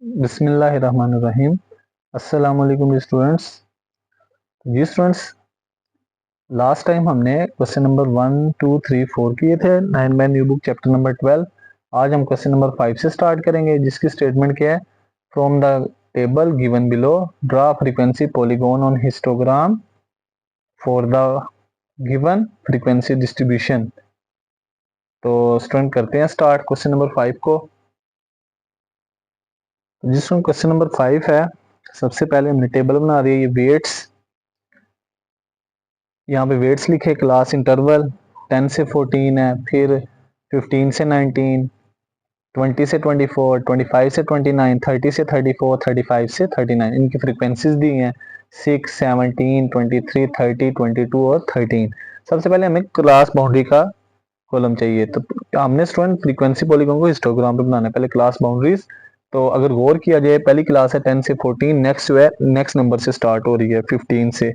बिस्मिल्लाहिर्रहमानिर्रहीम। अस्सलाम वालेकुम स्टूडेंट्स। जी स्टूडेंट्स, लास्ट टाइम हमने क्वेश्चन नंबर 1, 2, 3, 4 किए थे 9 में न्यू बुक चैप्टर नंबर 12। आज हम क्वेश्चन नंबर 5 से स्टार्ट करेंगे, जिसकी स्टेटमेंट क्या है। From the table given below draw frequency polygon on histogram for the given frequency distribution. तो स्टूडेंट करते हैं स्टार्ट क्वेश्चन नंबर 5 को। जिसमें क्वेश्चन नंबर 5 है, सबसे पहले हमने टेबल बना दी है। ये वेट्स, यहाँ पे वेट्स लिखे, क्लास इंटरवल 10 से 14 है, फिर 15 से 19, 20 से 24, 25 से 29, 30 से 34, 35 से 39। इनकी फ्रीक्वेंसीज दी हैं 6, 17, 23, 30, 22 और 13। सबसे पहले हमें क्लास बाउंड्री का कॉलम चाहिए। तो हमने स्टूडेंट फ्रीक्वेंसी पॉलीगॉन को हिस्टोग्राम पे बनाना है। पहले क्लास बाउंड्रीज, तो अगर गौर किया जाए, पहली क्लास है 10 से 14, नेक्स्ट जो है नेक्स्ट नंबर से स्टार्ट हो रही है 15 से।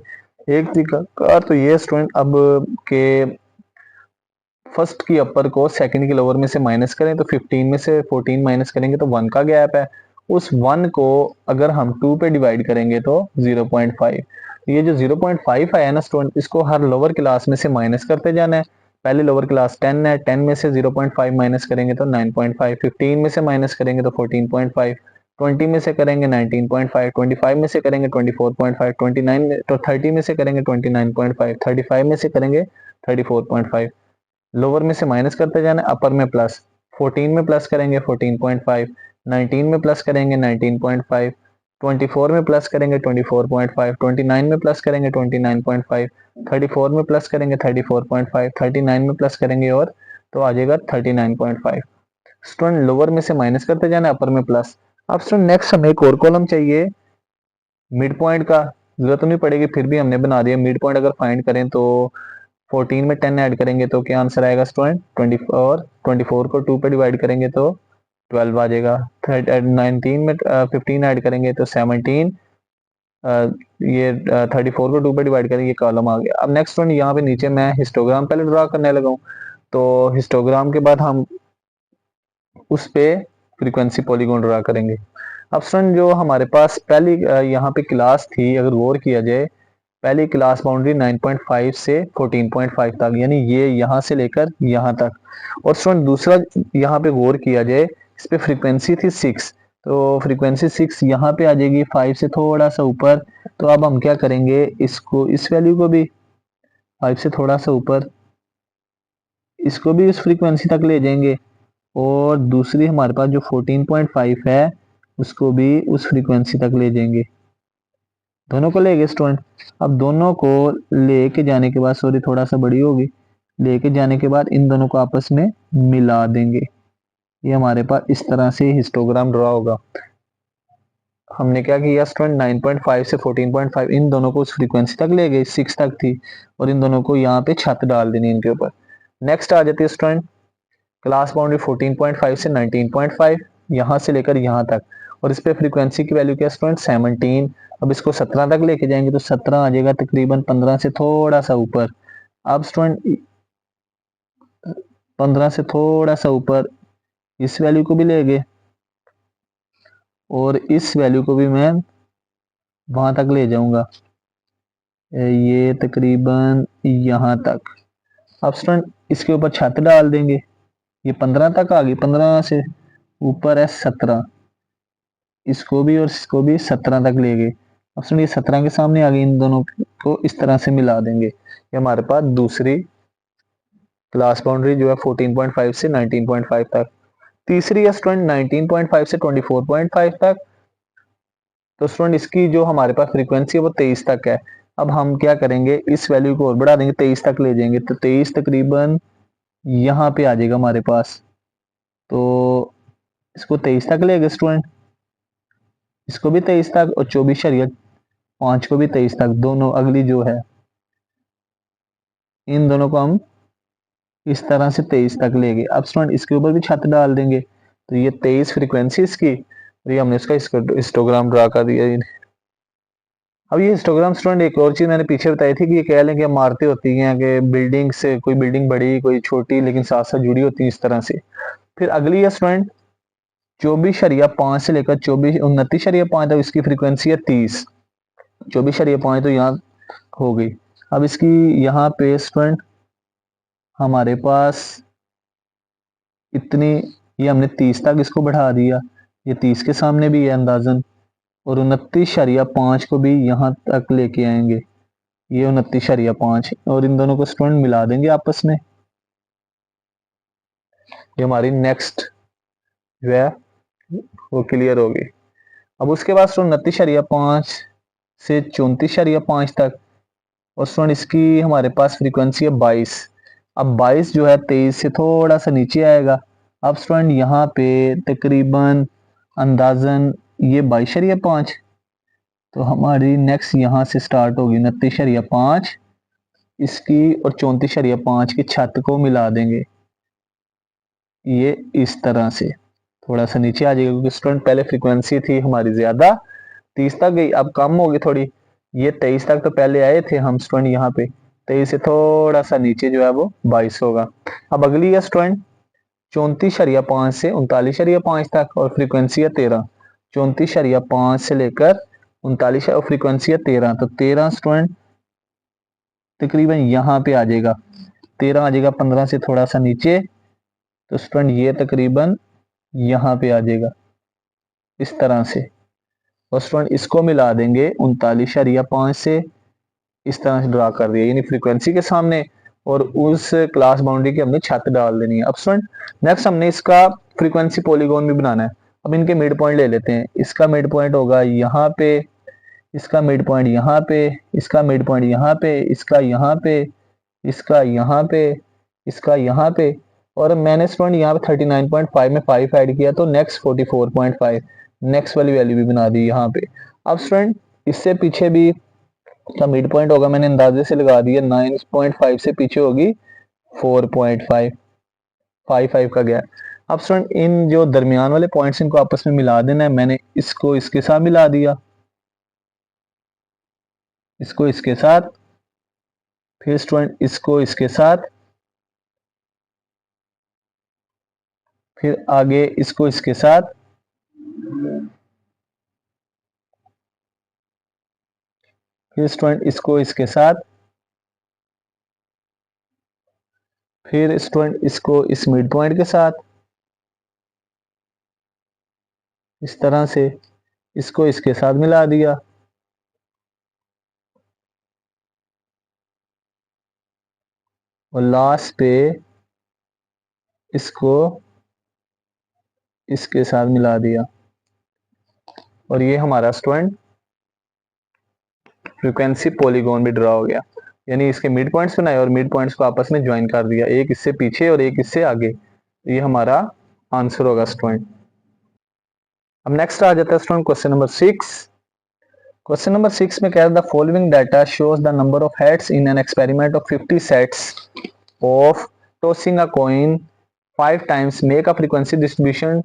एक तरीका तो ये स्टूडेंट अब के फर्स्ट की अपर को सेकंड की लोअर में से माइनस करें, तो 15 में से 14 माइनस करेंगे तो 1 का गैप है। उस 1 को अगर हम 2 पे डिवाइड करेंगे तो 0.5। ये जो 0.5 आया ना स्टूडेंट, इसको हर लोअर क्लास में से माइनस करते जाना है। पहले लोअर क्लास 10 है, 10 में से 0.5 माइनस करेंगे तो 9.5, 15 में से माइनस करेंगे तो 14.5, 20 में से करेंगे 19.5, 25 में से करेंगे 24.5, 29 में तो 30 में से करेंगे 29.5, 35 में से करेंगे 34.5। लोअर में से माइनस करते जाना, अपर में प्लस। 14 में प्लस करेंगे 14.5, 19 में प्लस करेंगे 19.5, 24 में प्लस करेंगे 24.5, 29 में प्लस करेंगे 29.5, 34 में प्लस करेंगे 34.5, 39 में प्लस करेंगे और तो आ जाएगा 39.5। स्टूडेंट लोअर में से माइनस करते जाना, अपर में प्लस। अब स्टूडेंट नेक्स्ट हमें एक और कॉलम चाहिए मिड पॉइंट का। जरूरत नहीं पड़ेगी, फिर भी हमने बना दिया। मिड पॉइंट अगर फाइंड करें तो 14 में 10 ऐड करेंगे तो क्या आंसर आएगा स्टूडेंट 20, और 24 को 2 पे डिवाइड करेंगे तो 12 आ जाएगा। 19 में 15 ऐड करेंगे तो 17। ये 34 को 2 पे डिवाइड करेंगे, ये कॉलम आ गया। अब नेक्स्ट स्टूडेंट यहाँ पे नीचे मैं हिस्टोग्राम पहले ड्रा करने लगा हूँ। तो हिस्टोग्राम के बाद हम उस पे फ्रीक्वेंसी पॉलीगॉन ड्रा करेंगे। अब स्टूडेंट जो हमारे पास पहली यहाँ पे क्लास थी, अगर गौर किया जाए, पहली क्लास बाउंड्री 9.5 से 14.5 तक, यानी ये यहाँ से लेकर यहाँ तक। और स्टूडेंट दूसरा यहाँ पे गौर किया जाए, इस पे फ्रीक्वेंसी थी 6, तो फ्रीक्वेंसी 6 यहाँ पे आ जाएगी 5 से थोड़ा सा ऊपर। तो अब हम क्या करेंगे, इसको इस वैल्यू को भी 5 से थोड़ा सा ऊपर, इसको भी उस फ्रीक्वेंसी तक ले जाएंगे। और दूसरी हमारे पास जो 14.5 है, उसको भी उस फ्रीक्वेंसी तक ले जाएंगे। दोनों को ले गए स्टूडेंट। अब दोनों को लेके जाने के बाद, सॉरी थोड़ा सा बड़ी होगी, लेके जाने के बाद इन दोनों को आपस में मिला देंगे। ये हमारे पास इस तरह से हिस्टोग्राम ड्रा होगा। हमने क्या किया स्टूडेंट, 9.5 से 14.5 इन दोनों को उस फ्रीक्वेंसी तक ले गए, 6 तक थी, और इन दोनों को यहाँ पे छत डाल देनी इनके ऊपर। नेक्स्ट आ जाती है स्टूडेंट क्लास बाउंड्री 14.5 से 19.5, यहाँ से लेकर यहाँ तक। और इस पे फ्रीक्वेंसी की वैल्यू क्या स्टूडेंट 17। अब इसको 17 तक लेके जाएंगे तो 17 आ जाएगा तकरीबन 15 से थोड़ा सा ऊपर। अब स्टूडेंट 15 से थोड़ा सा ऊपर इस वैल्यू को भी ले गए, और इस वैल्यू को भी मैं वहां तक ले जाऊंगा, ये तकरीबन यहाँ तक। अब स्टूडेंट इसके ऊपर छत डाल देंगे, ये 15 तक आ गई, 15 से ऊपर है 17, इसको भी और इसको भी 17 तक ले गए। अब सुनिए ये 17 के सामने आ गई, इन दोनों को इस तरह से मिला देंगे। ये हमारे पास दूसरी क्लास बाउंड्री जो है 14.5 से 19.5 तक। तीसरी है स्टूडेंट 19.5 से 24.5 तक। तो स्टूडेंट इसकी जो हमारे पास फ्रीक्वेंसी है वो 23 तक है। अब हम क्या करेंगे, इस वैल्यू को और बढ़ा देंगे, 23 तक ले जाएंगे, तो 23 तकरीबन यहाँ पे आ जाएगा हमारे पास। तो इसको 23 तक ले गए स्टूडेंट, इसको भी 23 तक, और 24/5 को भी 23 तक, दोनों अगली जो है इन दोनों को हम इस तरह से 23 तक ले गए। अब स्टूडेंट इसके ऊपर भी छत डाल देंगे, तो ये 23 फ्रीक्वेंसी इसकी, और ये हमने इसका हिस्टोग्राम ड्रा कर दिया। अब ये हिस्टोग्राम स्टूडेंट एक और चीज मैंने पीछे बताई थी कि ये कह लें कि इमारतें होती हैं कि बिल्डिंग से कोई बिल्डिंग बड़ी कोई छोटी, लेकिन साथ साथ जुड़ी होती है इस तरह से। फिर अगली है स्टूडेंट 24.5 से लेकर 29.5 तक इसकी फ्रीक्वेंसी है 30। 24.5 तो यहाँ हो गई। अब इसकी यहाँ पे स्टूडेंट हमारे पास इतनी, ये हमने 30 तक इसको बढ़ा दिया, ये 30 के सामने भी है अंदाजन, और 29.5 को भी यहाँ तक लेके आएंगे, ये 29.5, और इन दोनों को स्टूडेंट मिला देंगे आपस में। ये हमारी नेक्स्ट जो है वो क्लियर होगी। अब उसके बाद स्टूडेंट 29.5 से 34.5 तक, और स्टूडेंट इसकी हमारे पास फ्रीक्वेंसी है 22। अब 22 जो है 23 से थोड़ा सा नीचे आएगा। अब स्टूडेंट यहाँ पे तकरीबन अंदाजन ये 22.5, तो हमारी नेक्स्ट यहाँ से स्टार्ट होगी 29.5 इसकी, और 34.5 की छत को मिला देंगे, ये इस तरह से थोड़ा सा नीचे आ जाएगा, क्योंकि स्टूडेंट पहले फ्रीक्वेंसी थी हमारी ज्यादा 30 तक गई, अब कम होगी थोड़ी, ये 23 तक तो पहले आए थे हम स्टूडेंट, यहाँ पे 23 से थोड़ा सा नीचे जो है वो 22 होगा। अब अगली है स्टूडेंट 34.5 से 39.5 तक, और फ्रीक्वेंसी है 13। 34.5 से लेकर 39 और फ्रीक्वेंसी है 13, तो 13 स्टूडेंट तकरीबन यहाँ पे आ जाएगा, 13 आ जाएगा 15 से थोड़ा सा नीचे, तो स्टूडेंट ये तकरीबन यहाँ पे आ जाएगा इस तरह से, और स्टूडेंट इसको मिला देंगे 39.5 से, इस तरह से ड्रा कर दिया, यानी फ्रीक्वेंसी के सामने, और उस क्लास बाउंड्री की हमने छत डाल देनी है। अब स्टूडेंट नेक्स्ट हमने इसका फ्रीक्वेंसी पॉलीगॉन भी बनाना है। अब इनके मिड पॉइंट ले लेते हैं, इसका मिड पॉइंट होगा यहाँ पे, इसका मिड पॉइंट यहाँ पे, इसका मिड पॉइंट यहाँ पे, इसका यहाँ पे, इसका यहाँ पे, इसका यहाँ पे, और मैंने स्टूडेंट यहाँ पे 39.5 में 5 ऐड किया, तो नेक्स्ट 44.5 नेक्स्ट वाली वैल्यू भी बना दी यहाँ पे। अब स्टूडेंट इससे पीछे भी का मिड पॉइंट होगा, मैंने अंदाजे से लगा दिया, 9.5 से पीछे होगी 4.5, 5 का गैप। अब स्टूडेंट इन जो दरमियान वाले पॉइंट्स इनको आपस में मिला देना है, मैंने इसको इसके साथ मिला दिया, इसको इसके साथ, फिर स्टूडेंट इसको इसके साथ, फिर आगे इसको इसके साथ, फिर स्टूडेंट इसको इसके साथ, फिर स्टूडेंट इसको इस मिड पॉइंट के साथ, इस तरह से इसको इसके साथ मिला दिया, और लास्ट पे इसको इसके साथ मिला दिया, और ये हमारा स्टूडेंट फ्रीक्वेंसी पॉलीगॉन भी ड्रा हो गया, यानी इसके मिड पॉइंट्स बनाए और मिड पॉइंट्स को आपस में ज्वाइन कर दिया, एक इससे पीछे और एक इससे आगे, ये हमारा आंसर होगा स्टूडेंट। अब नेक्स्ट आ जाता है student question number 6। Question number 6 में कह रहा है the following data shows the number of heads in an experiment of 50 sets of tossing a coin 5 times, make a frequency distribution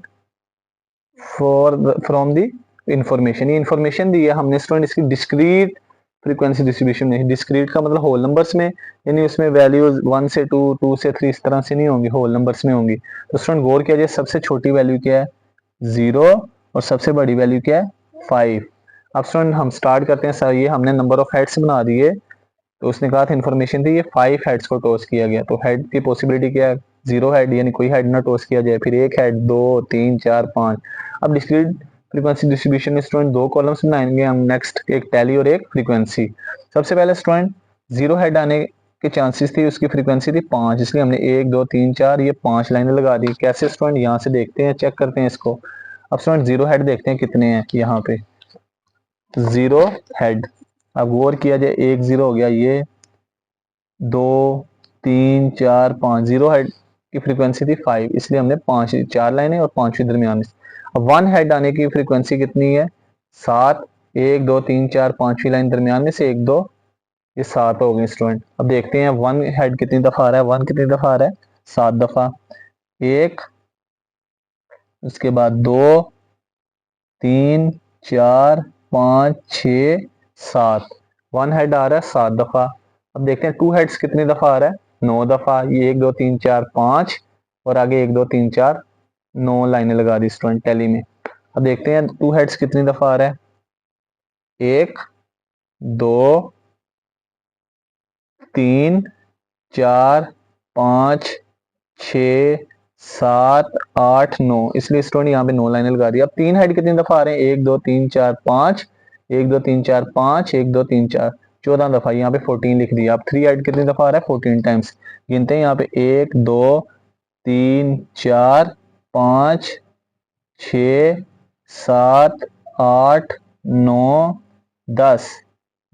from the information. ये information दी है हमने student, इसकी discrete frequency distribution नहीं, डिस्क्रीट का मतलब whole numbers में, यानी उसमें वैल्यूज 1 से 2, 2 से 3 इस तरह से नहीं होंगी, होल नंबर्स में होंगी। तो स्टूडेंट गौर किया जाए, सबसे छोटी वैल्यू क्या है 0, और सबसे बड़ी वैल्यू क्या है 5। अब स्टूडेंट हम स्टार्ट करते हैं, सर ये हमने नंबर ऑफ हेड्स बना दिए, तो उसने कहा था इन्फॉर्मेशन थी ये 5 हेड्स को टॉस किया गया, तो हेड की पॉसिबिलिटी क्या है 0 हेड, यानी कोई हेड ना टॉस किया जाए, फिर 1 हेड, 2, 3, 4, 5। अब डिस्क्रीट फ्रीक्वेंसी डिस्ट्रीब्यूशन में स्टूडेंट 2 कॉलम्स बनाएंगे हम, नेक्स्ट एक टैली और एक फ्रीक्वेंसी। सबसे पहले स्टूडेंट 0 हेड आने के चांसेस थी, उसकी फ्रीक्वेंसी थी 5, इसलिए हमने 1, 2, 3, 4 ये 5 लाइनें लगा दी। कैसे स्टूडेंट, यहाँ से देखते हैं, चेक करते हैं इसको। अब स्टूडेंट 0 हेड देखते हैं कितने हैं यहाँ पे, 0 हेड। अब गौर किया जाए, 1 0 हो गया, ये 2, 3, 4, 5, 0 हेड की फ्रीक्वेंसी थी 5, इसलिए हमने 5 4 लाइनें और 5वीं दरमियान में। अब 1 हेड आने की फ्रीक्वेंसी कितनी है 7, 1, 2, 3, 4, 5वीं लाइन दरमियान में से 1, 2, ये 7 हो गए स्टूडेंट। अब देखते हैं 1 हेड कितनी दफा आ रहा है, 1 कितनी दफा आ रहा है 7 दफा, 1, उसके बाद 2, 3, 4, 5, 6, 7, 1 हेड आ रहा है 7 दफा। अब देखते हैं 2 हेड्स कितनी दफा आ रहा है 9 दफा, ये 1, 2, 3, 4, 5, और आगे 1, 2, 3, 4, 9 लाइनें लगा दी स्टूडेंट टैली में। अब देखते हैं 2 हेड्स कितनी दफा आ रहा है। 1 2 3 4 5 6 7 8 9, इसलिए स्टूडेंट यहाँ पे 9 लाइनें लगा दी। अब 3 हेड कितनी दफा आ रहे हैं? 1 2 3 4 5, 1 2 3 4 5, 1 2 3 4, 14 दफा, यहाँ पे 14 लिख दिया। अब 3 हेड कितनी दफा आ रहा है? 14 टाइम्स। गिनते हैं यहाँ पे 1 2 3 4 5 6 7 8 9 10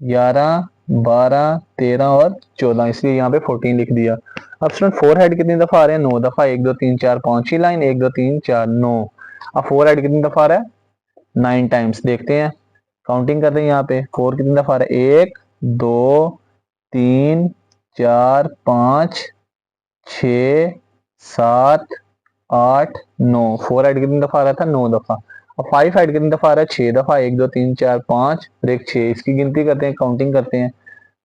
11 12 13 और 14, इसलिए यहाँ पे 14 लिख दिया। अब स्टूडेंट 4 हेड कितनी दफा आ रहे हैं? 9 दफा। 1 2 3 4 5 ही लाइन, 1 2 3 4 9। अब 4 हेड कितनी दफा आ रहा है? 9 टाइम्स। देखते हैं, काउंटिंग करते हैं। यहाँ पे 4 कितनी दफा आ रहा है? 1 2 3 4 5 6 7 8 9। 4 हेड कितनी दफा आ रहा था? 9 दफा। और 5 हेड कितनी दफा आ रहा है? 6 दफा। 1 2 3 4 5 और एक 6, इसकी गिनती करते हैं, काउंटिंग करते हैं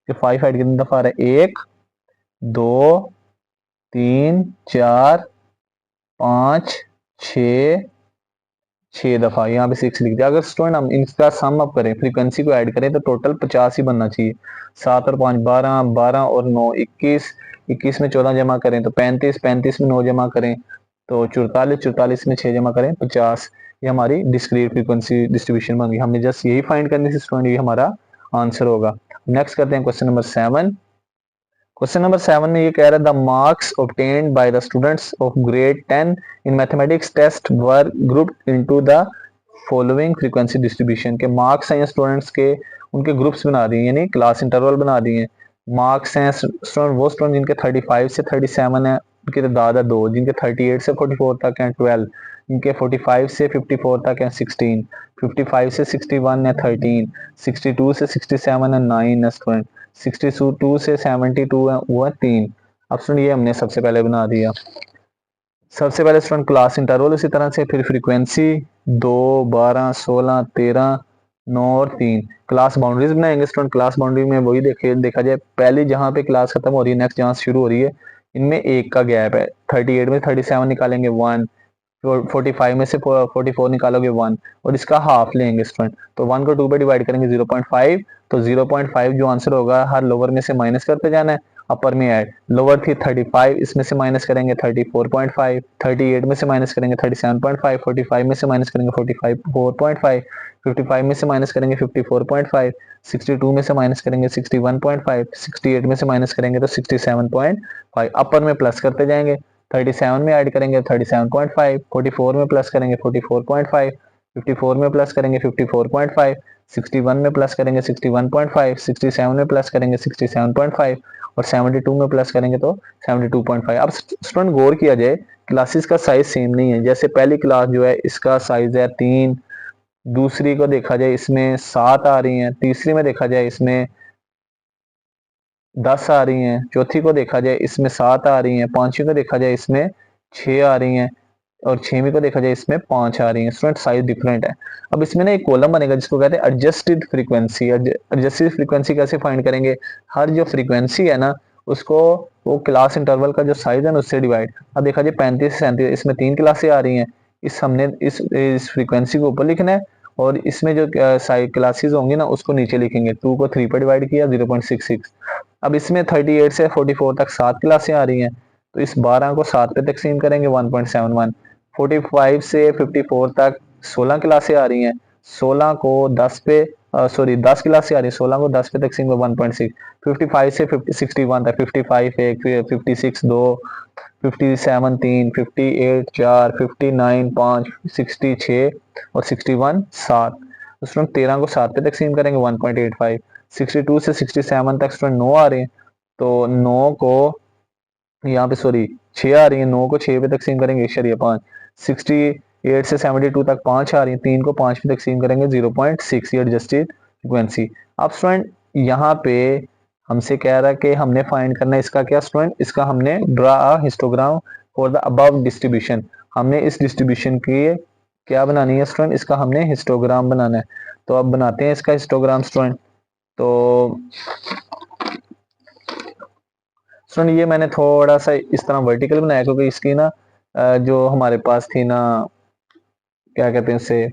कि 5 हेड कितनी दफा आ रहा है? 1 2 3 4 5 6 6 दफा, यहाँ पे 6 लिख दिया। अगर स्टूडेंट हम इनका सम अप करें, फ्रीक्वेंसी को ऐड करें, तो टोटल 50 ही बनना चाहिए। 7 और 5 12, 12 और 9 21, 21 में 14 जमा करें तो 35, 35 में 9 जमा करें तो 44, 44 में 6 जमा करें 50। ये हमारी डिस्क्रीट फ्रीक्वेंसी डिस्ट्रीब्यूशन बन गई। हमने जस्ट यही फाइंड करनी थी स्टूडेंट, ये हमारा आंसर होगा। नेक्स्ट करते हैं क्वेश्चन नंबर 7। क्वेश्चन नंबर 7 में ये कह रहा है the marks obtained by the students of grade 10 in mathematics test were grouped into the following frequency distribution. के मार्क्स हैं स्टूडेंट्स के, उनके ग्रुप्स बना दिए, यानी क्लास इंटरवल बना दिए। मार्क्स हैं स्टूडेंट, वो स्टूडेंट जिनके 35 से 37 है उनकी तादाद है 2, जिनके 38 से 44 तक हैं 12, इनके 45 से 54 तक हैं 16, 55 से 61 है 13, 62 से 67 है 9 है स्टूडेंट, 62 से 72 है वो है 3। अब स्टूडेंट ये हमने सबसे पहले बना दिया। सबसे पहले स्टूडेंट क्लास इंटरवल, इसी तरह से फिर फ्रीक्वेंसी 2 12 16 13 9 और 3। क्लास बाउंड्रीज बनाएंगे स्टूडेंट। क्लास बाउंड्री में वही देखा जाए, पहली जहाँ पे क्लास खत्म हो रही है नेक्स्ट जहाँ शुरू हो रही है, इनमें एक का गैप है। 38 में 37 निकालेंगे 1, 45 में से 44 निकालोगे 1, और इसका हाफ लेंगे स्टूडेंट, तो 1 को 2 पे डिवाइड करेंगे 0.5, तो 0.5 जो आंसर होगा हर लोअर में से माइनस करते जाना है, अपर में ऐड। लोअर थी 35, इसमें से माइनस करेंगे 34.5, 38 में से माइनस करेंगे 37.5, 45 में से माइनस करेंगे 44.5, 55 में से माइनस करेंगे 54.5, 62 में से माइनस करेंगे 61.5, 68 में से माइनस करेंगे तो 67.5, अपर में प्लस करते जाएंगे। 37 में ऐड करेंगे 37.5, 44 में प्लस करेंगे 44.5, 54 में प्लस करेंगे 54.5, 61 में प्लस करेंगे 61.5, 67 में प्लस करेंगे 67.5 और 72 में प्लस करेंगे तो 72.5। अब स्टूडेंट गौर किया जाए, क्लासेस का साइज सेम नहीं है। जैसे पहली क्लास जो है इसका साइज है 3, दूसरी को देखा जाए इसमें 7 आ रही हैं, तीसरी में देखा जाए इसमें 10 आ रही हैं, चौथी को देखा जाए इसमें 7 आ रही हैं, पांचवी को देखा जाए इसमें 6 आ रही हैं और छवीं को देखा जाए इसमें 5 आ रही हैं। स्टूडेंट साइज डिफरेंट है। अब इसमें ना एक कॉलम बनेगा जिसको कहते हैं एडजस्टेड फ्रीक्वेंसी। एडजस्टेड फ्रीक्वेंसी कैसे फाइंड करेंगे? हर जो फ्रीक्वेंसी है ना उसको वो क्लास इंटरवल का जो साइज है ना उससे डिवाइड। अब देखा जाए 35 से 37 इसमें 3 क्लासें आ रही हैं, हमने इस फ्रीक्वेंसी को ऊपर लिखना है और इसमें जो क्लासेस होंगी ना उसको नीचे लिखेंगे। 2 को 3 पर डिवाइड किया 0.66। अब इसमें 38 से 44 तक 7 क्लासें आ रही हैं, तो इस 12 को 7 पे तकसीम करेंगे 1.71। 45 से 54 तक 16 क्लासें आ रही हैं, 16 को 10 पे 10 क्लासें आ रही है, 16 को 10 पे तकसीम को 1.6। 55 से 61 तक 55 एक, 56 2, 57 3, 58 4, 59 5, 60 6 और 61 7। तो स्टूडेंट 13 को 7 पे तकसीम करेंगे 1.85। 62 से 67 तक स्टूडेंट 9 आ रहे हैं, तो 9 को यहाँ पे 6 आ रही है, 9 को 6 पे तकसीम करेंगे 1.5। 68 से 72 तक 5 आ रही है, 3 को 5 पे तकसीम करेंगे 0.6। ये एडजस्टेड फ्रीक्वेंसी। अब स्टूडेंट यहाँ पे हमसे कह रहा है कि हमने फाइंड करना है इसका क्या स्टूडेंट, इसका हमने draw histogram for the above distribution. हमने इस डिस्ट्रीब्यूशन की क्या बनानी है स्टूडेंट, इसका हमने हिस्टोग्राम बनाना है। तो अब बनाते हैं इसका हिस्टोग्राम स्टूडेंट। तो स्टूडेंट ये मैंने थोड़ा सा इस तरह वर्टिकल बनाया क्योंकि इसकी ना जो हमारे पास थी ना, क्या कहते हैं उसे,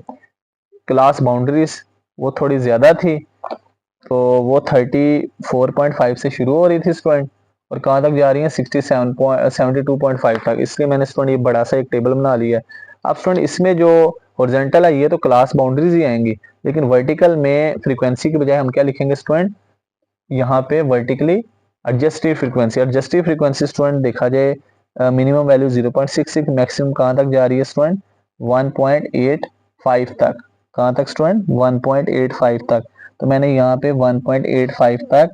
क्लास बाउंड्रीज, वो थोड़ी ज़्यादा थी। तो वो 34.5 से शुरू हो रही थी स्टूडेंट, और कहाँ तक जा रही है 72.5 तक। इसलिए मैंने स्टूडेंट ये बड़ा सा एक टेबल बना लिया है। अब स्टूडेंट इसमें जो हॉरिजॉन्टल है ये तो क्लास बाउंड्रीज ही आएंगी, लेकिन वर्टिकल में फ्रीक्वेंसी के बजाय हम क्या लिखेंगे स्टूडेंट, यहाँ पे वर्टिकली एडजस्टिव फ्रीक्वेंसी। एडजस्टिव फ्रीक्वेंसी स्टूडेंट देखा जाए मिनिमम वैल्यू 0.66, मैक्सिमम कहाँ तक जा रही है स्टूडेंट 1.85 तक। कहाँ तक स्टूडेंट 1.85 तक। तो मैंने यहाँ पे 1.85 तक,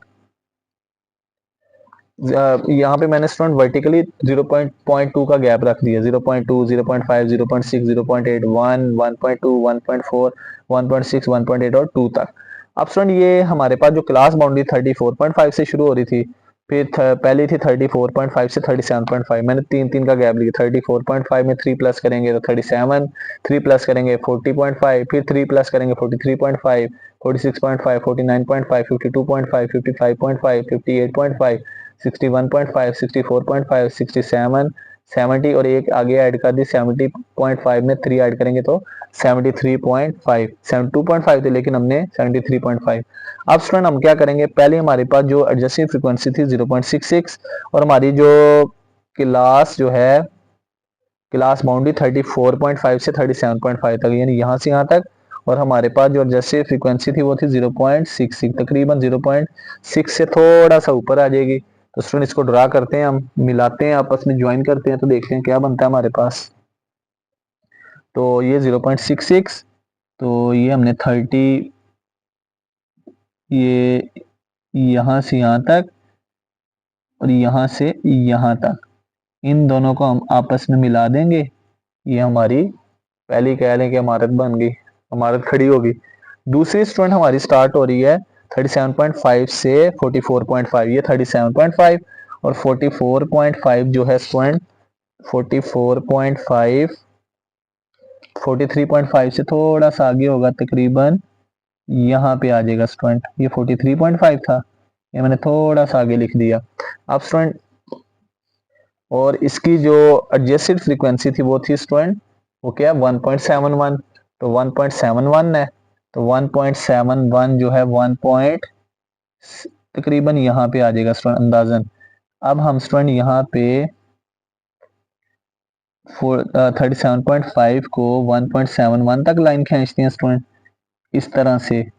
यहाँ पे मैंने स्टूडेंट वर्टिकली 0.2 का गैप रख दिया, 0.2, 0.5, 0.6, 0.8, 1, 1.2, 1.4, 1.6, 1.8 और 2 तक। अब स्टूडेंट ये हमारे पास जो क्लास बाउंड्री 34.5 से शुरू हो रही थी, फिर पहली थी 34.5 से 37.5, मैंने तीन तीन का गैप लिया। 34.5 में 3 प्लस करेंगे तो 37, 3 प्लस करेंगे 40.5, फिर 3 प्लस करेंगे 43.5, 46.5, 49.5, 52.5, 55.5, 58.5, 61.5, 64.5, 67, 70 और एक आगे ऐड कर दी 70.5 में 3 ऐड करेंगे तो 73.5, 72.5 थे लेकिन हमने 73.5। अब स्टूडेंट हम क्या करेंगे, पहले हमारे पास जो एडजस्टिव फ्रीक्वेंसी थी 0.66, और हमारी जो क्लास जो है, क्लास बाउंड्री 34.5 से 37.5 तक, यानी यहाँ से यहाँ तक। और हमारे पास जो एडजस्टिव फ्रीक्वेंसी थी वो थी 0.66, तकरीबन 0.6 से थोड़ा सा ऊपर आ जाएगी। तो स्टूडेंट इसको ड्रा करते हैं, हम मिलाते हैं, आपस में ज्वाइन करते हैं, तो देखते हैं क्या बनता है हमारे पास। तो ये 0.66, तो ये हमने 30, ये यहाँ से यहाँ तक और यहाँ से यहाँ तक, इन दोनों को हम आपस में मिला देंगे। ये हमारी पहली कह लें कि इमारत बन गई, इमारत खड़ी होगी। दूसरी स्टूडेंट हमारी स्टार्ट हो रही है 37.5 से 44.5, ये 37.5 और 44.5 जो है स्टूडेंट 44.5, 43.5 से थोड़ा सा आगे होगा, तकरीबन यहाँ पे आ जाएगा स्टूडेंट। ये 43.5 था, ये मैंने थोड़ा सा आगे लिख दिया। अब स्टूडेंट, और इसकी जो एडजस्टेड फ्रीक्वेंसी थी वो थी स्टूडेंट, वो क्या 1.71, तो 1.71 है, तो 1.71 जो है 1 पॉइंट तकरीबन यहाँ पे आ जाएगा स्टूडेंट अंदाजन। अब हम स्टूडेंट यहाँ पे 37.5 को 1.71 तक लाइन खींचते हैं स्टूडेंट इस तरह से,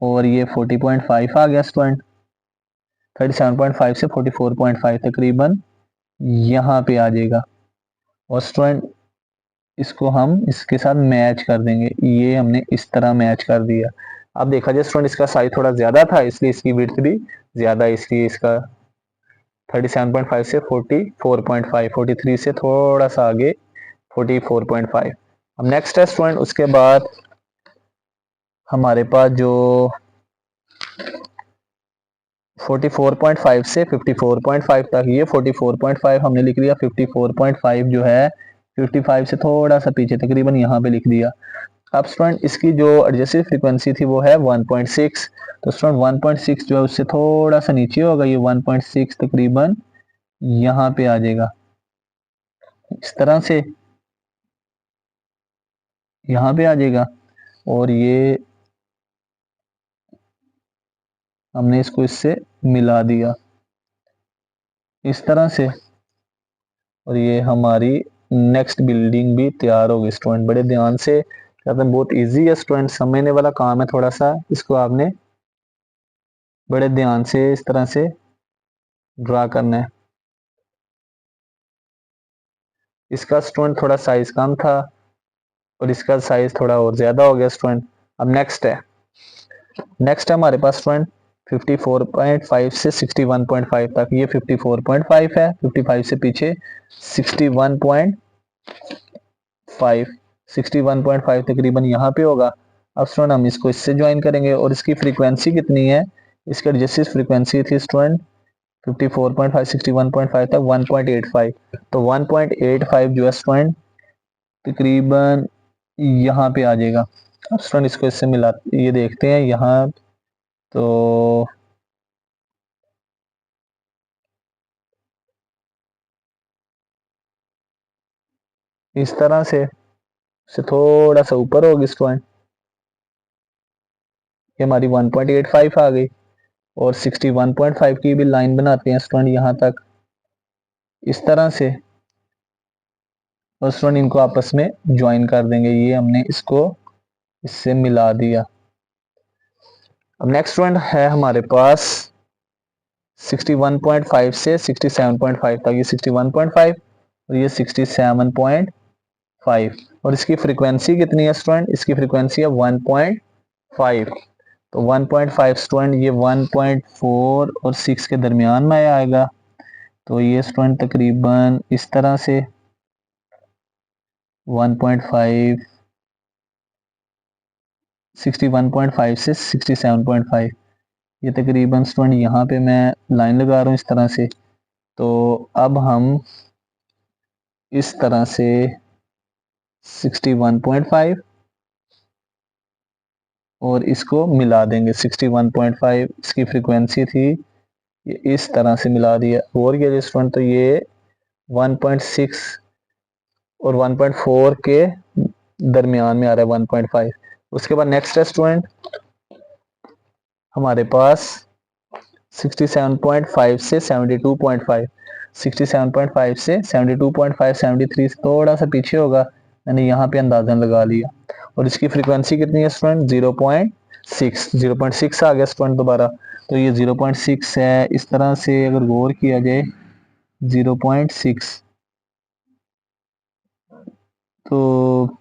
और ये 40.5 आ गया स्टूडेंट। 37.5 से 44.5 तकरीबन यहाँ पे आ जाएगा, और स्टूडेंट इसको हम इसके साथ मैच कर देंगे, ये हमने इस तरह मैच कर दिया। अब देखा जाए स्टूडेंट इसका साइज थोड़ा ज्यादा था इसलिए इसकी विड्थ भी ज्यादा है, इसलिए इसका 37.5 से 44.5, 43 से थोड़ा सा आगे 44.5। अब नेक्स्ट है स्टूडेंट, उसके बाद हमारे पास जो 44.5 से 54.5 तक, ये 44.5 हमने लिख लिया। 54.5 जो है 55 से थोड़ा सा पीछे, तकरीबन यहाँ पे लिख दिया। अब स्टूडेंट इसकी जो एडजस्टेड फ्रीक्वेंसी थी वो है 1.6, तो स्टूडेंट 1.6 जो है उससे थोड़ा सा नीचे होगा, ये 1.6 तकरीबन यहाँ पे आ जाएगा इस तरह से, यहाँ पे आ जाएगा। और ये हमने इसको इससे मिला दिया इस तरह से, और ये हमारी नेक्स्ट बिल्डिंग भी तैयार होगी स्टूडेंट। बड़े ध्यान से करते हैं, बहुत इजी है स्टूडेंट, समझने वाला काम है थोड़ा सा, इसको आपने बड़े ध्यान से इस तरह से ड्रा करना है। इसका स्टूडेंट थोड़ा साइज कम था और इसका साइज थोड़ा और ज्यादा हो गया स्टूडेंट। अब नेक्स्ट है, नेक्स्ट है हमारे पास स्टूडेंट 54.5 से 61.5 तक, ये 54.5 है, 55 से पीछे 61.5, 61.5 तकरीबन यहाँ पे होगा। अब स्टूडेंट हम इसको इससे ज्वाइन करेंगे, और इसकी फ्रीक्वेंसी कितनी है, इसका एडजस्टेड फ्रीक्वेंसी थी स्टूडेंट 54.5 61.5 तक 1.85, तो 1.85 जो है स्टूडेंट तकरीबन यहाँ पे आ जाएगा। अब स्टूडेंट इसको इससे मिला, ये देखते हैं यहाँ, तो इस तरह से थोड़ा सा ऊपर होगी स्टूडेंट, ये हमारी 1.85 आ गई और 61.5 की भी लाइन बनाते हैं स्टूडेंट यहाँ तक इस तरह से, और स्टूडेंट इनको आपस में ज्वाइन कर देंगे। ये हमने इसको इससे मिला दिया। अब नेक्स्ट स्टूडेंट है हमारे पास 61.5 से 67.5 तक, ये 61.5 और ये 67.5, और इसकी फ्रीक्वेंसी कितनी है स्टूडेंट, इसकी फ्रीक्वेंसी है 1.5। तो 1.5 स्टूडेंट ये 1.4 और 6 के दरमियान में आएगा। तो ये स्टूडेंट तकरीबन इस तरह से 1.5 61.5 से 67.5, ये तकरीबन स्टूडेंट यहाँ पे मैं लाइन लगा रहा हूँ इस तरह से। तो अब हम इस तरह से 61.5 और इसको मिला देंगे। 61.5 इसकी फ्रीक्वेंसी थी, ये इस तरह से मिला दिया। और ये स्टूडेंट तो ये 1.6 और 1.4 के दरमियान में आ रहा है 1.5। उसके बाद नेक्स्ट है स्टूडेंट हमारे पास 67.5 से 72.5, 67.5 से 72.5, 73 से थोड़ा सा पीछे होगा, मैंने यहाँ पे अंदाजन लगा लिया। और इसकी फ्रीक्वेंसी कितनी है स्टूडेंट 0.6 आ गया स्टूडेंट दोबारा। तो ये 0.6 है, इस तरह से अगर गौर किया जाए 0.6, तो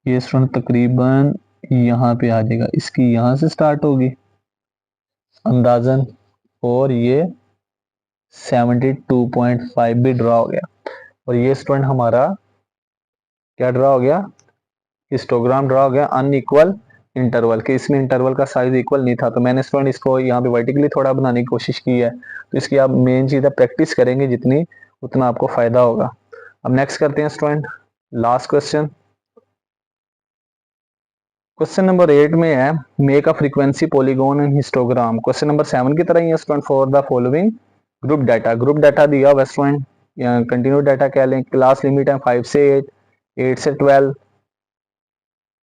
ये स्टूडेंट तकरीबन यहाँ पे आ जाएगा, इसकी यहाँ से स्टार्ट होगी अंदाजन, और ये 72.5 भी ड्रा हो गया। और ये स्टूडेंट हमारा क्या ड्रा हो गया, हिस्टोग्राम ड्रा हो गया अनइक्वल इंटरवल के। इसमें इंटरवल का साइज इक्वल नहीं था, तो मैंने स्टूडेंट इसको यहाँ पे वर्टिकली थोड़ा बनाने की कोशिश की है। तो इसकी आप मेन चीज़ है प्रैक्टिस करेंगे जितनी, उतना आपको फायदा होगा। अब नेक्स्ट करते हैं student last question. Question number 8 में है make a frequency polygon and histogram. Question number 7 की तरह ही है student for the following group data. Group data दिया हुआ स्टूडेंट, कंटिन्यू डाटा कह लें। क्लास लिमिट है 5 से 8, 8 से 12,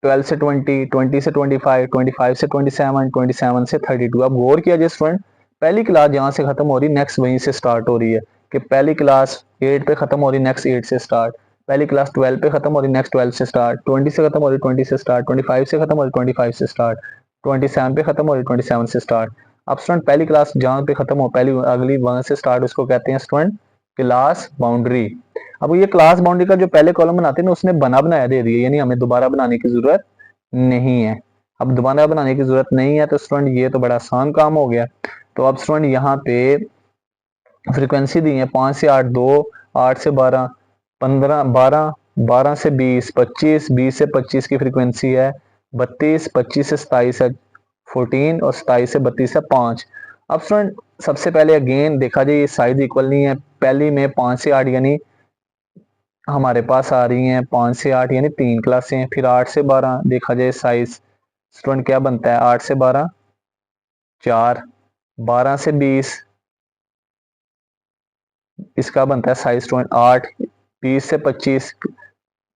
12 से 20, 20 से 25, 25 से 27, 27 से 32। अब गौर किया जाए स्टूडेंट, पहली क्लास जहाँ से खत्म हो रही नेक्स्ट वहीं से स्टार्ट हो रही है, कि पहली क्लास 8 पे खत्म हो रही नेक्स्ट 8 से स्टार्ट, पहली क्लास 12 पे खत्म हो रही नेक्स्ट 12 से स्टार्ट, 20 से खत्म हो रही 20 से स्टार्ट, 25 से खत्म हो रही 25 से स्टार्ट, 27 पे खत्म हो रही 27 से स्टार्ट। अब स्टूडेंट पहली क्लास जहाँ पे खत्म हो पहली अगली वहां से स्टार्ट, उसको कहते हैं स्टूडेंट क्लास बाउंड्री। अब ये क्लास बाउंड्री का जो पहले कॉलम बनाते हैं ना उसने बना बनाया दे दिया, यानी हमें दोबारा बनाने की जरूरत नहीं है। अब दोबारा बनाने की जरूरत नहीं है तो स्टूडेंट ये तो बड़ा आसान काम हो गया। तो अब स्टूडेंट यहाँ पे फ्रीक्वेंसी दी है 5 से 8 2, 8 से 12 15, 12, 12 से 20 25, 20 से 25 की फ्रीक्वेंसी है 32, 25 से 27 है 14 और 27 से 32 है 5। अब स्टूडेंट सबसे पहले अगेन देखा जाए ये साइज इक्वल नहीं है, पहली में 5 से 8 यानी हमारे पास आ रही हैं 5 से 8 यानी 3 क्लासें हैं। फिर 8 से 12 देखा जाए साइज स्टूडेंट क्या बनता है, 8 से 12 4, 12 से 20 इसका बनता है साइज स्टूडेंट 8, 20 से 25,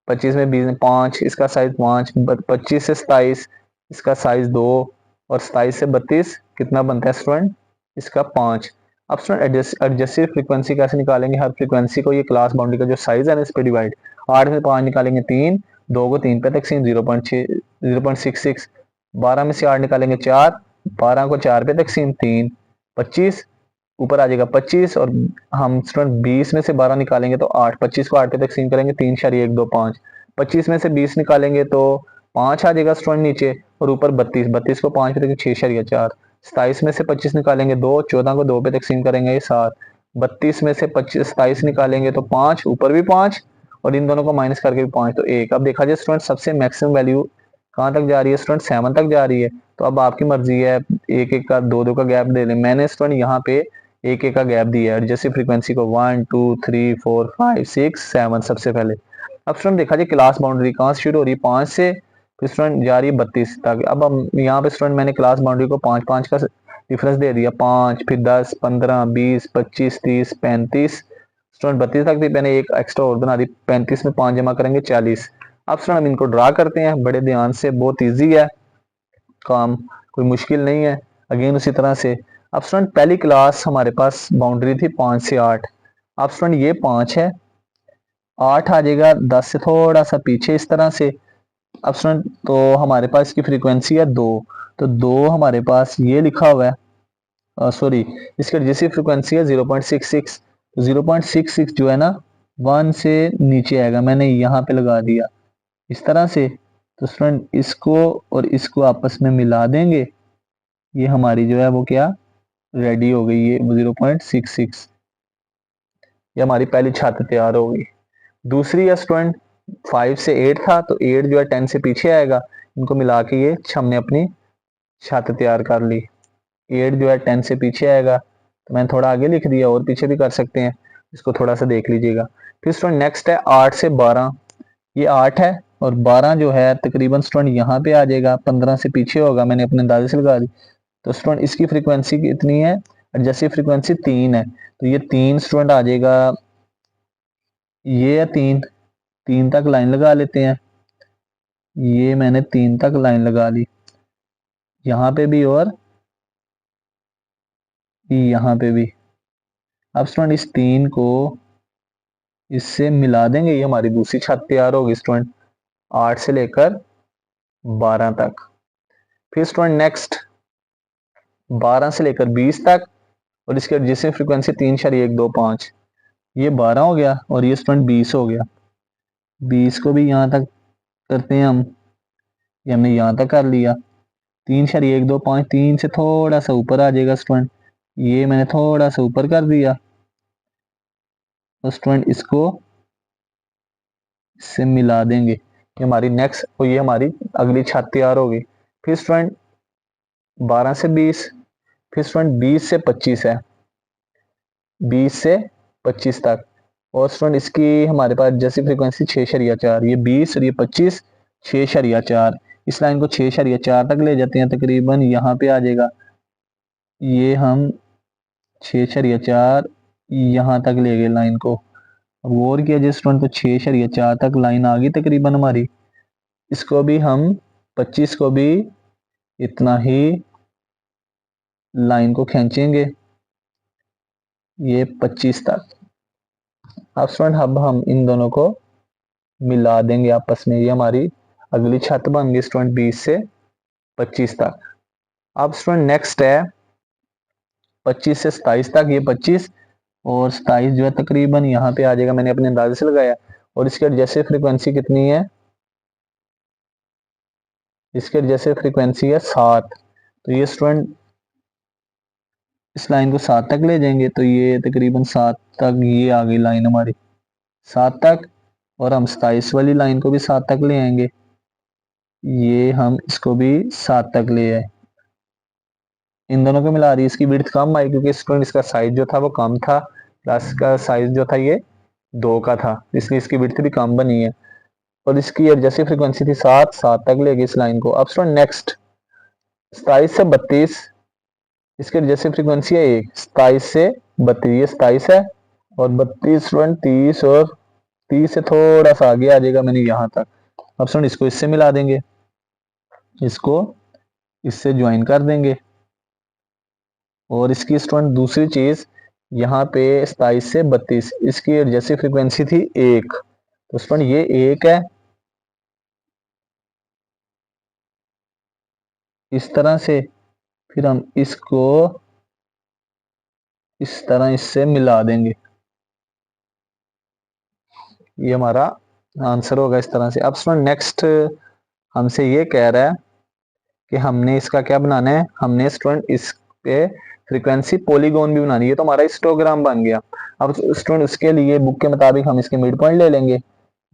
25 में 20 में 5 इसका साइज 5, 25 से 27 इसका साइज 2 और 27 से 32 कितना बनता है स्टूडेंट इसका 5। अब स्टूडेंट एडजस्टिव फ्रीक्वेंसी कैसे निकालेंगे, हर फ्रीक्वेंसी को ये क्लास बाउंड्री का जो साइज है ना इस पे डिवाइड, 8 में 5 निकालेंगे 3, 2 को 3 पे तकसीम 0.66, 12 में से 8 निकालेंगे 4, 12 को 4 पे तकसीम 3, 25 ऊपर आ जाएगा 25, और हम स्टूडेंट 20 में से 12 निकालेंगे तो 8, 25 को 8 पे तकसीम करेंगे 3 * 1 = 2 5, 25 में से 20 निकालेंगे तो 5 आ जाएगा स्टूडेंट नीचे, और ऊपर 32, 32 को 5 पे 6 * 4, 27 में से 25 निकालेंगे 2, 14 को 2 पे तकसीम करेंगे 7, 32 में से 25 27 निकालेंगे तो 5, ऊपर भी 5 और इन दोनों को माइनस करके भी 5 तो 1। अब देखा जाए स्टूडेंट सबसे मैक्सिमम वैल्यू कहाँ तक जा रही है स्टूडेंट 7 तक जा रही है। तो अब आपकी मर्जी है एक एक का दो दो का गैप दे लें, मैंने स्टूडेंट यहाँ पे एक एक का गैप दिया है, जैसे फ्रीक्वेंसी को 1 2 3 4 5 6 7 सबसे पहले। अब स्टूडेंट देखा जाए क्लास बाउंड्री कहाँ से शुरू हो रही है 5 से, फिर स्टूडेंट जा रही है 32 तक। अब हम यहाँ पे स्टूडेंट मैंने क्लास बाउंड्री को 5 5 का डिफरेंस दे दिया, 5 फिर 10 15 20 25 30 35 स्टूडेंट 32 तक थी, मैंने एक एक्स्ट्रा और बना दी, 35 में 5 जमा करेंगे 40। अब स्टूडेंट हम इनको ड्रा करते हैं बड़े ध्यान से, बहुत ईजी है काम, कोई मुश्किल नहीं है। अगेन उसी तरह से अब स्टूडेंट पहली क्लास हमारे पास बाउंड्री थी 5 से 8। अब स्टूडेंट ये 5 है, 8 आ जाएगा 10 से थोड़ा सा पीछे इस तरह से। अब स्टूडेंट तो हमारे पास इसकी फ्रीक्वेंसी है 2, तो 2 हमारे पास ये लिखा हुआ है, सॉरी इसकी जैसी फ्रीक्वेंसी है 0.66। 0.66 जो है ना 1 से नीचे आएगा, मैंने यहाँ पे लगा दिया इस तरह से। तो स्टूडेंट इसको और इसको आपस में मिला देंगे, ये हमारी जो है वो क्या रेडी हो गई, ये 0.66, ये हमारी पहली छत तैयार हो गई। दूसरी है स्टूडेंट 5 से 8 था, तो 8 जो है 10 से पीछे आएगा, इनको मिला के ये हमने अपनी छत तैयार कर ली। 8 जो है 10 से पीछे आएगा, तो मैंने थोड़ा आगे लिख दिया, और पीछे भी कर सकते हैं, इसको थोड़ा सा देख लीजिएगा। फिर स्टूडेंट नेक्स्ट है 8 से 12, ये 8 है और 12 जो है तकरीबन स्टूडेंट यहाँ पे आ जाएगा, 15 से पीछे होगा, मैंने अपने अंदाजे से लगा दी। तो स्टूडेंट इसकी फ्रीक्वेंसी कितनी है, एडजस्टिव फ्रीक्वेंसी 3 है, तो ये 3 स्टूडेंट आ जाएगा, ये है 3, 3 तक लाइन लगा लेते हैं, ये मैंने 3 तक लाइन लगा ली, यहाँ पे भी और यहाँ पे भी। अब स्टूडेंट इस 3 को इससे मिला देंगे, ये हमारी दूसरी छत तैयार होगी स्टूडेंट 8 से लेकर 12 तक। फिर स्टूडेंट नेक्स्ट 12 से लेकर 20 तक, और इसके एडजेसेंट फ्रीक्वेंसी 3.125, ये 12 हो गया और ये स्टूडेंट 20 हो गया। 20 को भी यहाँ तक करते हैं हम, ये हमने यहाँ तक कर लिया। 3.125 3 से थोड़ा सा ऊपर आ जाएगा स्टूडेंट, ये मैंने थोड़ा सा ऊपर कर दिया। तो स्टूडेंट इसको इससे मिला देंगे, ये हमारी नेक्स्ट, और ये हमारी अगली छत तैयार होगी। फिर स्टूडेंट 12 से 20, फिर स्टूडेंट 20 से 25 है, 20 से 25 तक, और स्टूडेंट इसकी हमारे पास जैसी फ्रीक्वेंसी 6.4, ये 20 और ये 25, 6.4, इस लाइन को 6.4 तक ले जाते हैं, तकरीबन यहाँ पे आ जाएगा, ये हम 6.4 यहाँ तक ले गए लाइन को। गौर किया जिस स्टूडेंट, तो 6.4 तक लाइन आ गई तकरीबन हमारी। इसको भी हम 25 को भी इतना ही लाइन को खींचेंगे, ये 25 तक। अब स्टूडेंट अब हम इन दोनों को मिला देंगे आपस में, ये हमारी अगली छत बन गई स्टूडेंट 20 से 25 तक। अब स्टूडेंट नेक्स्ट है 25 से 27 तक, ये 25 और 27 जो है तकरीबन यहाँ पे आ जाएगा, मैंने अपने अंदाजे से लगाया। और इसके जैसे फ्रीक्वेंसी कितनी है, इसके जैसे फ्रीक्वेंसी है 7, तो ये स्टूडेंट इस लाइन को 7 तक ले जाएंगे, तो ये तकरीबन 7 तक ये आ गई लाइन हमारी 7 तक, और हम 27 वाली लाइन को भी 7 तक ले आएंगे, ये हम इसको भी 7 तक ले आए। इन दोनों को मिला रही, इसकी विड्थ कम आई क्योंकि स्टूडेंट इसका साइज जो था वो कम था, प्लस का साइज जो था ये 2 का था, इसलिए इसकी विड्थ भी कम बनी है। और इसकी जैसी फ्रीक्वेंसी थी 7, 7 तक ले गई इस लाइन को। अब स्टूडेंट नेक्स्ट 27 से 32, इसके जैसी फ्रीक्वेंसी है 1, 27 से 32, ये 27 है और 32 स्टूडेंट 30, और 30 से थोड़ा सा आगे आ जाएगा, मैंने यहाँ तक। अब स्टूडेंट इसको इससे मिला देंगे, इसको इससे ज्वाइन कर देंगे। और इसकी स्टूडेंट दूसरी चीज, यहाँ पे 27 से 32, इसकी जैसी फ्रीक्वेंसी थी 1, तो स्टूडेंट ये 1 है, इस तरह से। फिर हम इसको इस तरह इससे मिला देंगे, ये हमारा आंसर होगा इस तरह से। अब स्टूडेंट नेक्स्ट हमसे ये कह रहा है कि हमने इसका क्या बनाना है, हमने स्टूडेंट इस पे फ्रीक्वेंसी पॉलीगॉन भी बनानी है, तो हमारा हिस्टोग्राम बन गया। अब स्टूडेंट उसके लिए बुक के मुताबिक हम इसके मिड पॉइंट ले लेंगे,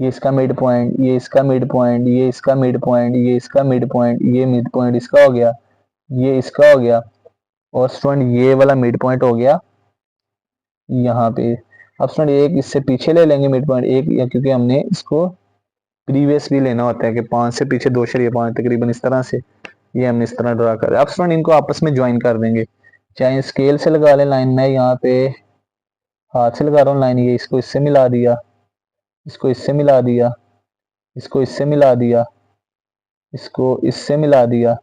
ये इसका मिड पॉइंट, ये इसका मिड पॉइंट, ये इसका मिड पॉइंट, ये इसका मिड पॉइंट, ये मिड पॉइंट इसका हो गया, ये इसका हो गया, और स्टूडेंट ये वाला मिड पॉइंट हो गया यहाँ पे। अब स्टूडेंट एक इससे पीछे ले लेंगे मिड पॉइंट एक, या क्योंकि हमने इसको प्रीवियस भी लेना होता है कि 5 से पीछे 2.5 तकरीबन इस तरह से, ये हमने इस तरह ड्रा कर। अब स्टूडेंट इनको आपस में ज्वाइन कर देंगे, चाहे स्केल से लगा लें लाइन में, यहाँ पे हाथ से लगा रहा हूँ लाइन, ये इसको इससे मिला दिया, इसको इससे मिला दिया, इसको इससे मिला दिया, इसको इससे मिला दिया,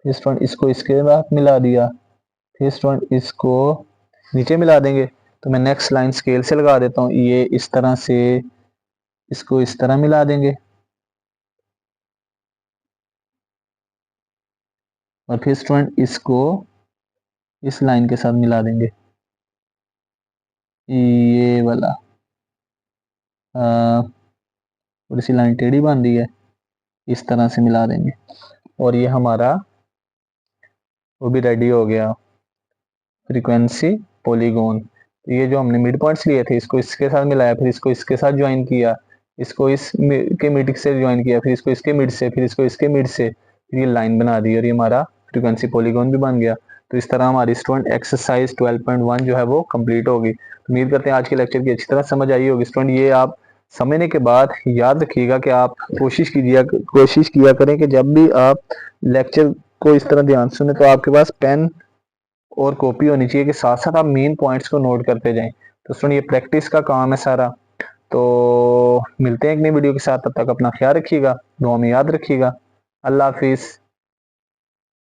फिर स्टूडेंट इसको इसके बाद मिला दिया, फिर स्टूडेंट इसको नीचे मिला देंगे। तो मैं नेक्स्ट लाइन स्केल से लगा देता हूँ, ये इस तरह से इसको इस तरह मिला देंगे और फिर स्टूडेंट इसको इस लाइन के साथ मिला देंगे, ये वाला थोड़ी सी लाइन टेढ़ी बन रही है, इस तरह से मिला देंगे और ये हमारा वो भी रेडी हो गया फ्रीक्वेंसी पॉलीगॉन। तो ये जो हमने मिड पॉइंट्स लिए थे, इसको इसके साथ मिलाया, फिर इसको इसके साथ ज्वाइन किया, इसको इस के मिड से ज्वाइन किया, फिर इसको इसके मिड से, फिर इसको इसके मिड से, फिर ये लाइन बना दी और ये हमारा फ्रीक्वेंसी पॉलीगॉन भी बन गया। तो इस तरह हमारी स्टूडेंट एक्सरसाइज 12.1 जो है वो कंप्लीट होगी। उम्मीद करते हैं आज के लेक्चर की अच्छी तरह समझ आई होगी स्टूडेंट। ये आप समझने के बाद याद रखिएगा कि आप कोशिश किया करें कि जब भी आप लेक्चर को इस तरह ध्यान सुने तो आपके पास पेन और कॉपी होनी चाहिए कि साथ साथ आप मेन पॉइंट्स को नोट करते जाएं। तो सुनिए, प्रैक्टिस का काम है सारा। तो मिलते हैं एक नई वीडियो के साथ, तब तक अपना ख्याल रखिएगा, दुआ में याद रखिएगा। अल्लाह हाफिज़।